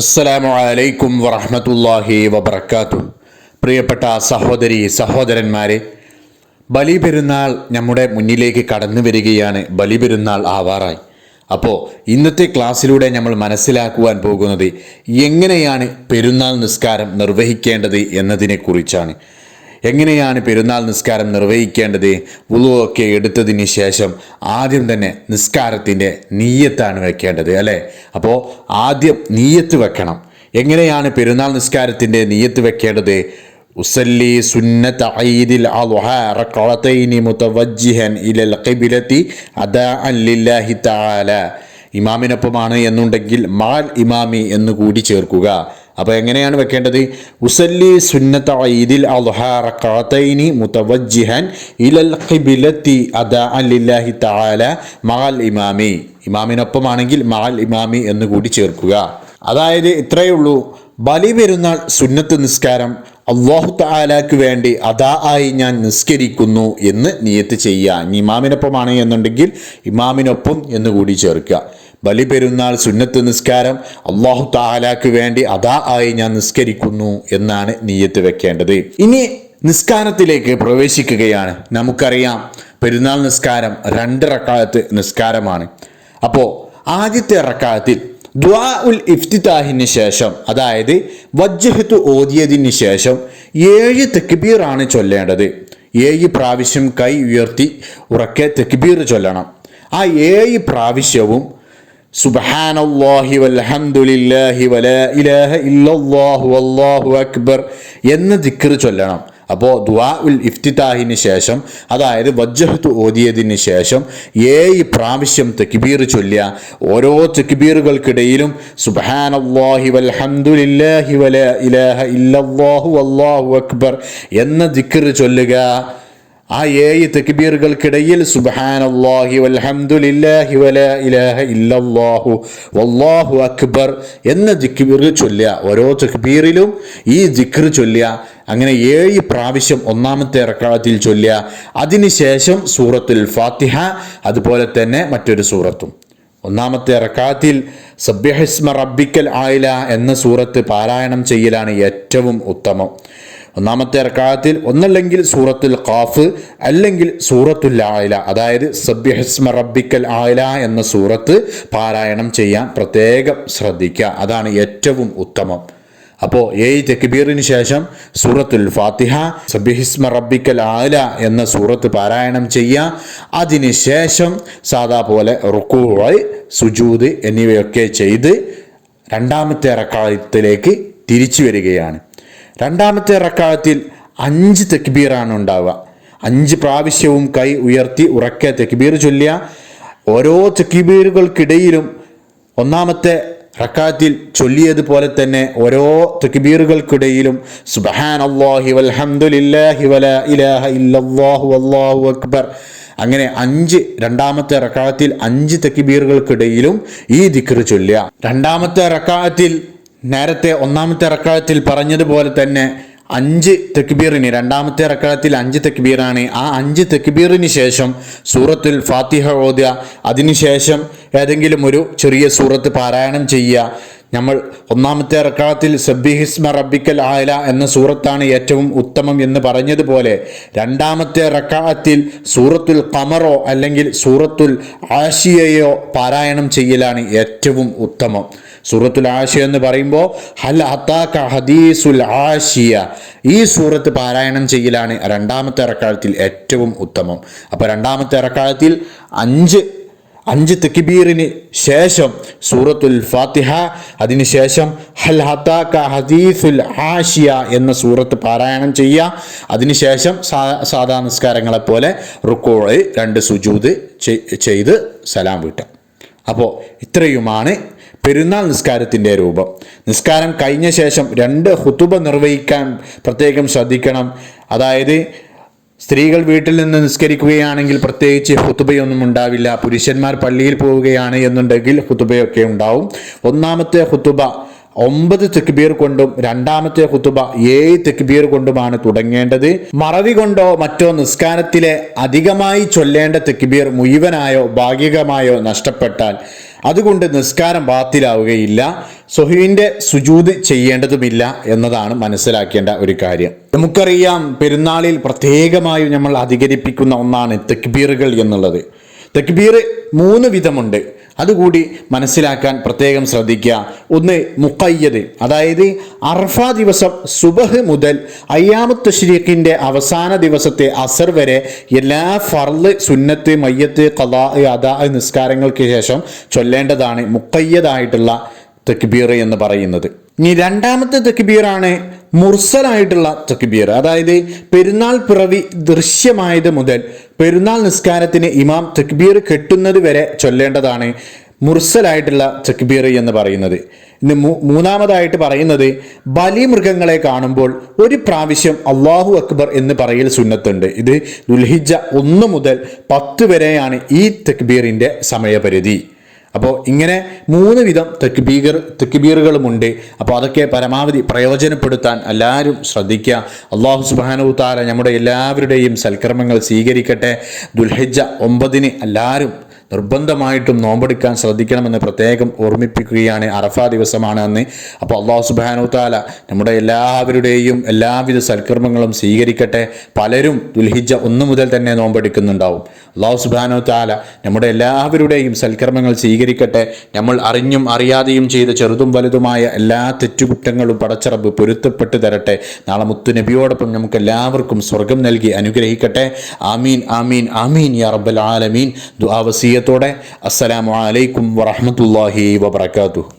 അസ്സലാമു അലൈക്കും വറഹ്മത്തുള്ളാഹി വബറകാതുഹു. പ്രിയപ്പെട്ട സഹോദരി സഹോദരന്മാരെ, ബലിപെരുന്നാൾ നമ്മുടെ മുന്നിലേക്ക് കടന്നു വരികയാണ്. ബലിപെരുന്നാൾ ആവാറായി. അപ്പോൾ ഇന്നത്തെ ക്ലാസ്സിലൂടെ നമ്മൾ മനസ്സിലാക്കുവാൻ പോകുന്നത് എങ്ങനെയാണ് പെരുന്നാൾ നിസ്കാരം നിർവഹിക്കേണ്ടത് എന്നതിനെക്കുറിച്ചാണ്. എങ്ങനെയാണ് പെരുന്നാൾ നിസ്കാരം നിർവഹിക്കേണ്ടത്? വുളുവൊക്കെ എടുത്തതിന് ശേഷം ആദ്യം തന്നെ നിസ്കാരത്തിൻ്റെ നീയത്താണ് വെക്കേണ്ടത്, അല്ലേ? അപ്പോൾ ആദ്യം നീയത്ത് വെക്കണം. എങ്ങനെയാണ് പെരുന്നാൾ നിസ്കാരത്തിൻ്റെ നീയത്ത് വെക്കേണ്ടത്? ഉസല്ലി സുന്നത ഈദിൽ അദ്ഹ റകഅതൈനി മുതവജ്ജിഹൻ ഇലൽ ഖിബ്ലതി അദാഅൻ ലില്ലാഹി തആല. ഇമാമിനൊപ്പമാണ് എന്നുണ്ടെങ്കിൽ മാൽ ഇമാമി എന്ന് കൂടി ചേർക്കുക. അപ്പോൾ എങ്ങനെയാണ് വെക്കേണ്ടത്? ഉസല്ലി സുന്നത ഈദിൽ അദ്ഹ റകഅതൈനി മുതവജ്ജിഹൻ ഇലൽ ഖിബ്ലതി അദാഅൻ ലില്ലാഹി തആല മാൽ ഇമാമി. ഇമാമിനൊപ്പമാണെങ്കിൽ മാൽ ഇമാമി എന്ന് കൂടി ചേർക്കുക. അതായത് ഇത്രയേ ഉള്ളൂ. ബലി പെരുന്നാൾ സുന്നത്ത് നിസ്കാരം അല്ലാഹു തആലക്ക് വേണ്ടി അദാ ആയി ഞാൻ നിസ്കരിക്കുന്നു എന്ന് നിയത്ത് ചെയ്യുക. ഇമാമിനൊപ്പമാണ് എന്നുണ്ടെങ്കിൽ ഇമാമിനൊപ്പം എന്ന് കൂടി ചേർക്കുക. ബലി പെരുന്നാൾ സുന്നത്ത് നിസ്കാരം അല്ലാഹു തആലക്ക് വേണ്ടി അദാ ആയി ഞാൻ നിസ്കരിക്കുന്നു എന്നാണ് നിയത്ത് വെക്കേണ്ടത്. ഇനി നിസ്കാരത്തിലേക്ക് പ്രവേശിക്കുകയാണ്. നമുക്കറിയാം പെരുന്നാൾ നിസ്കാരം 2 റക്അത്ത് നിസ്കാരമാണ്. അപ്പോൾ ആദ്യത്തെ റക്അത്തിൽ ദുആ ഉൽ ഇഫ്തിതാഹിന് ശേഷം, അതായത് വജ്ജഹത്തു ഓതിയതിന് ശേഷം 7 തക്ബീറാണ് ചൊല്ലേണ്ടത്. 7 പ്രാവശ്യം കൈ ഉയർത്തി ഉറക്കെ തക്ബീർ ചൊല്ലണം. ആ 7 പ്രാവശ്യവും സുബ്ഹാനല്ലാഹി വൽഹംദുലില്ലാഹി വലാ ഇലാഹ ഇല്ലല്ലാഹു വല്ലാഹു അക്ബർ എന്ന ദിക്ർ ചൊല്ലണം. അപ്പോൾ ദുആ ഉൽ ഇഫ്തിതാഹിന് ശേഷം, അതായത് വജ്ജഹത്തു ഓതിയതിന് ശേഷം 7 പ്രാവശ്യം തക്ബീർ ചൊല്ലുക. ഓരോ തക്ബീറുകൾക്കിടയിലും സുബ്ഹാനല്ലാഹി വൽഹംദുലില്ലാഹി വലാ ഇലാഹ ഇല്ലല്ലാഹു വല്ലാഹു അക്ബർ എന്ന ദിക്ർ ചൊല്ലുക. ആ 7 തക്ബീറുകൾക്കിടയിൽ സുബ്ഹാനല്ലാഹി വൽഹംദുലില്ലാഹി വലാ ഇലാഹ ഇല്ലല്ലാഹു വല്ലാഹു അക്ബർ എന്ന ദിക്ർ ചൊല്ലുക. ഓരോ തക്ബീറിലും ഈ ദിക്ർ ചൊല്ലുക. അങ്ങനെ 7 പ്രാവശ്യം ഒന്നാമത്തെ റക്അത്തിൽ ചൊല്ലുക. അതിനുശേഷം സൂറത്തുൽ ഫാത്തിഹ, അതുപോലെ തന്നെ മറ്റൊരു സൂറത്തും. ഒന്നാമത്തെ റക്അത്തിൽ സബ്ബിഹിസ്മ റബ്ബിക്കൽ ആയില എന്ന സൂറത്ത് പാരായണം ചെയ്യലാണ് ഏറ്റവും ഉത്തമം. ഒന്നാമത്തെ റക്അത്തിൽ ഒന്നല്ലെങ്കിൽ സൂറത്തുൽ ഖാഫ് അല്ലെങ്കിൽ സൂറത്തുൽ ആയില, അതായത് സബ്ബിഹിസ്മ റബ്ബിക്കൽ ആയില എന്ന സൂറത്ത് പാരായണം ചെയ്യാൻ പ്രത്യേകം ശ്രദ്ധിക്കുക. അതാണ് ഏറ്റവും ഉത്തമം. അപ്പോൾ 7 തക്ബീറിന് ശേഷം സൂറത്തുൽ ഫാത്തിഹ, സബ്ബിഹിസ്മ റബ്ബിക്കൽ ആല എന്ന സൂറത്ത് പാരായണം ചെയ്യുക. അതിനുശേഷം സാദാ പോലെ റുകൂഅ്, സുജൂദ് എന്നിവയൊക്കെ ചെയ്ത് രണ്ടാമത്തെ റക്അത്തിലേക്ക് തിരിച്ചു വരികയാണ്. രണ്ടാമത്തെ റക്അത്തിൽ 5 തക്ബീറാണ് ഉണ്ടാവുക. 5 പ്രാവശ്യവും കൈ ഉയർത്തി ഉറക്കെ തക്ബീർ ചൊല്ലുക. ഓരോ തക്ബീറുകൾക്കിടയിലും ഒന്നാമത്തെ റക്അത്തിൽ ചൊല്ലിയതുപോലെ തന്നെ ഓരോ തക്ബീറുകൾക്കിടയിലും സുബ്ഹാനല്ലാഹി വൽഹംദുലില്ലാഹി വലാ ഇലാഹ ഇല്ലല്ലാഹു വല്ലാഹു അക്ബർ, അങ്ങനെ 5 രണ്ടാമത്തെ റക്അത്തിൽ 5 തക്ബീറുകൾക്കിടയിലും ഈ ദിക്ർ ചൊല്ലുക. രണ്ടാമത്തെ റക്അത്തിൽ നേരത്തെ ഒന്നാമത്തെ റക്അത്തിൽ പറഞ്ഞതുപോലെ തന്നെ 5 തക്ബീറിന്, രണ്ടാമത്തെ റക്അത്തിൽ 5 തക്ബീറാണ്. ആ 5 തക്ബീറിന് ശേഷം സൂറത്തുൽ ഫാത്തിഹ ഓതുക. അതിനുശേഷം ഏതെങ്കിലും ഒരു ചെറിയ സൂറത്ത് പാരായണം ചെയ്യുക. നമ്മൾ ഒന്നാമത്തെ റക്അത്തിൽ സബ്ബിഹിസ്മ റബ്ബിക്കൽ ആയില എന്ന സൂറത്താണ് ഏറ്റവും ഉത്തമം എന്ന് പറഞ്ഞതുപോലെ രണ്ടാമത്തെ റക്അത്തിൽ സൂറത്തുൽ ഖമറോ അല്ലെങ്കിൽ സൂറത്തുൽ ആശിയയോ പാരായണം ചെയ്യലാണ് ഏറ്റവും ഉത്തമം. സൂറത്തുൽ ആശിയ എന്ന് പറയുമ്പോൾ ഹൽ അതാക ഹദീസുൽ ആശിയ, ഈ സൂറത്ത് പാരായണം ചെയ്യലാണ് രണ്ടാമത്തെ റക്അത്തിൽ ഏറ്റവും ഉത്തമം. അപ്പോൾ രണ്ടാമത്തെ റക്അത്തിൽ 5 തക്ബീറിന് ശേഷം സൂറത്തുൽ ഫാത്തിഹ, അതിനുശേഷം ഹൽ അതാക ഹദീസുൽ ആശിയ എന്ന സൂറത്ത് പാരായണം ചെയ്യുക. അതിനുശേഷം സാധാ നിസ്കാരങ്ങളെപ്പോലെ റുകൂഅ്, 2 സുജൂദ് ചെയ്ത് സലാം വീട്ടുക. അപ്പോൾ ഇത്രയുമാണ് പെരുന്നാൾ നിസ്കാരത്തിൻ്റെ രൂപം. നിസ്കാരം കഴിഞ്ഞ ശേഷം 2 ഖുതുബ നിർവഹിക്കാൻ പ്രത്യേകം ശ്രദ്ധിക്കണം. അതായത് സ്ത്രീകൾ വീട്ടിൽ നിന്ന് നിസ്കരിക്കുകയാണെങ്കിൽ പ്രത്യേകിച്ച് ഖുതുബയൊന്നും ഉണ്ടാവില്ല. പുരുഷന്മാർ പള്ളിയിൽ പോവുകയാണ് എന്നുണ്ടെങ്കിൽ ഖുതുബയൊക്കെ ഉണ്ടാവും. ഒന്നാമത്തെ ഖുതുബ 9 തക്ബീർ കൊണ്ടും രണ്ടാമത്തെ ഖുതുബ 7 തക്ബീർ കൊണ്ടുമാണ് തുടങ്ങേണ്ടത്. മറവി കൊണ്ടോ മറ്റോ നിസ്കാരത്തിലെ അധികമായി ചൊല്ലേണ്ട തക്ബീർ മുഴുവനായോ ഭാഗികമായോ നഷ്ടപ്പെട്ടാൽ അതുകൊണ്ട് നിസ്കാരം ബാത്തിലാവുകയില്ല. സുഹൂവിന്റെ സുജൂദ് ചെയ്യേണ്ടതുമില്ല എന്നതാണ് മനസ്സിലാക്കേണ്ട ഒരു കാര്യം. നമുക്കറിയാം, പെരുന്നാളിൽ പ്രത്യേകമായും നമ്മൾ അധികരിപ്പിക്കുന്ന ഒന്നാണ് തക്ബീറുകൾ എന്നുള്ളത്. തക്ബീർ 3 വിധമുണ്ട്. അതുകൂടി മനസ്സിലാക്കാൻ പ്രത്യേകം ശ്രദ്ധിക്കുക. ഒന്ന് മുഖയ്യദ്, അതായത് അറഫ ദിവസം സുബഹ് മുതൽ അയ്യാമുത്ത് തശ്രീഖിന്റെ അവസാന ദിവസത്തെ അസർ വരെ എല്ലാ ഫർള്, സുന്നത്ത്, മയ്യത്ത്, ഖളാ, അദാ നിസ്കാരങ്ങൾക്ക് ശേഷം ചൊല്ലേണ്ടതാണ് മുഖയ്യദായിട്ടുള്ള തക്ബീർ എന്ന് പറയുന്നത്. ഇനി രണ്ടാമത്തെ തക്ബീറാണ് മുർസലായിട്ടുള്ള തക്ബീർ, അതായത് പെരുന്നാൾ പിറവി ദൃശ്യമായത് മുതൽ പെരുന്നാൾ നിസ്കാരത്തിന് ഇമാം തക്ബീർ കെട്ടുന്നത് വരെ ചൊല്ലേണ്ടതാണ് മുർസലായിട്ടുള്ള തക്ബീർ എന്ന് പറയുന്നത്. ഇന്ന് മൂന്നാമതായിട്ട് പറയുന്നത് ബലിമൃഗങ്ങളെ കാണുമ്പോൾ ഒരു പ്രാവശ്യം അല്ലാഹു അക്ബർ എന്ന് പറയൽ സുന്നത്തുണ്ട്. ഇത് ദുൽഹിജ്ജ 1 മുതൽ 10 വരെയാണ് ഈ തക്ബീറിന്റെ സമയപരിധി. അപ്പോൾ ഇങ്ങനെ 3 വിധം തക്ബീറുകളുമുണ്ട്. അപ്പോൾ അതൊക്കെ പരമാവധി പ്രയോജനപ്പെടുത്താൻ എല്ലാവരും ശ്രദ്ധിക്കുക. അല്ലാഹു സുബ്ഹാനഹു വ തആല നമ്മുടെ എല്ലാവരുടെയും സൽക്കർമ്മങ്ങൾ സ്വീകരിക്കട്ടെ. ദുൽഹിജ്ജ 9 എല്ലാവരും നിർബന്ധമായിട്ടും നോമ്പെടുക്കാൻ ശ്രദ്ധിക്കണമെന്ന് പ്രത്യേകം ഓർമ്മിപ്പിക്കുകയാണ്. അറഫ ദിവസമാണ് അന്ന്. അപ്പോൾ അല്ലാഹു സുബ്ഹാനഹു വ തആല നമ്മുടെ എല്ലാവരുടെയും എല്ലാവിധ സൽക്കർമ്മങ്ങളും സ്വീകരിക്കട്ടെ. പലരും ദുൽഹിജ്ജ 1 മുതൽ തന്നെ നോമ്പെടുക്കുന്നുണ്ടാവും. അല്ലാഹു സുബ്ഹാനഹു വ തആല നമ്മുടെ എല്ലാവരുടെയും സൽക്കർമ്മങ്ങൾ സ്വീകരിക്കട്ടെ. നമ്മൾ അറിഞ്ഞും അറിയാതെയും ചെയ്ത ചെറുതും വലുതുമായ എല്ലാ തെറ്റുകുറ്റങ്ങളും പടച്ചറബ് പൊരുത്തപ്പെട്ട് തരട്ടെ. നാളെ മുത്തു നബിയോടൊപ്പം നമുക്ക് എല്ലാവർക്കും സ്വർഗം നൽകി അനുഗ്രഹിക്കട്ടെ. ആമീൻ ആമീൻ ആമീൻ യാ റബ്ബൽ ആലമീൻ. ദുആ വസിയത്തോടെ അസ്സലാമു അലൈക്കും വറഹ്മത്തുള്ളാഹി വബറകാതുഹു.